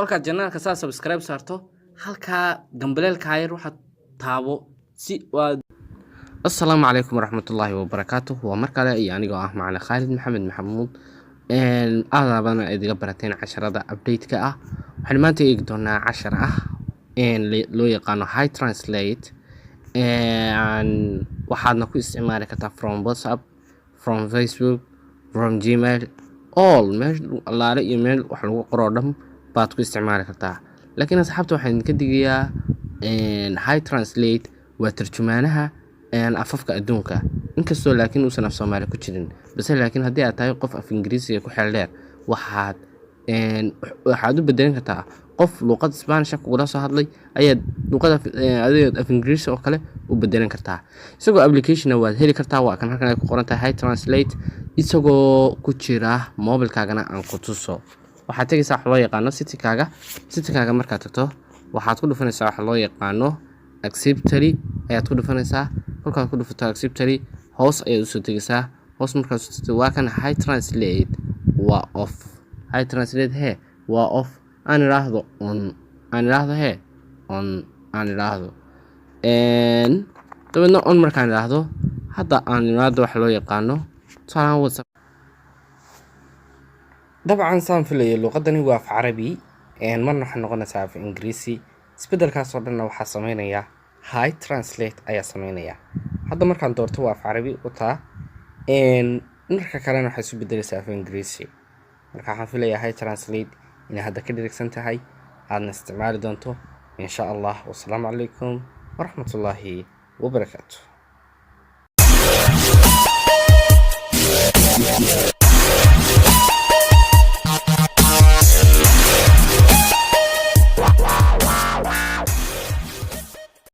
kolka janaalka saa subscribe saarto halka gambaleelka ayar waxa taabo si waa Assalamu alaykum warahmatullahi wabarakatuh wa markale iyo aniga macna Khalid Maxamed Maxamuud aadabana idiga barateen casharada update-ka waxaan maanta eegi doonaa cashar loo yaqaano High Translate waxaadna ku isticmaali kartaa from WhatsApp, from Facebook, from Gmail, all meel allaale iyo meel wax lagu qoro dham baad ku isticmaali kartaa. laakiin asxaabta waxaan ka digayaa High Translate waa tarjumaanaha afafka adduunka inkastoo laakiin uusan af Soomaali ku jirin bas laakiin haddii aad tahay qof af Ingiriisi ku xeel dheer waxaad u bedelan kartaa qof luqad Spanish ku soo hadlay ayaad luqada af Ingiriisi oo kale u bedelan kartaa isagoo application waad heli kartaa waa kan halkan ay ku qoran tahay High Translate isagoo ku jira mobilkaagana aan ku tuso waxaad tagaysaa wax loo yaqaano setting-kaaga markaad tagto waxaad ku dhufanaysaa wax loo yaqaano acceptary ayaad ku dhufanaysaa kolkaad ku dhufato acceptary hoos ayaad u soo tagaysaa hoos markaad soo tagto waa kan High Translate waa off High Translate waa off aan iraahdo on dabadna on markaan iraahdo hadda aan iraahdo wax loo yaqaano taan WhatsApp dabcan saan filayo luqadani waa af Carabi marna waxa noqonaysaa af Ingiriisi isbedelkaas oo dhan waxa sameeynaya High Translate ayaa sameeynaya hadda markaan doorto waa af Carabi uta marka kalena waxa isu bedelaysaa af Ingiriisi marka waxaan filayaa High Translate in hadda ka dirigsan tahay aadna isticmaali doonto insha Allah wasalaamu calaykum warahmatullaahi wabarakatuh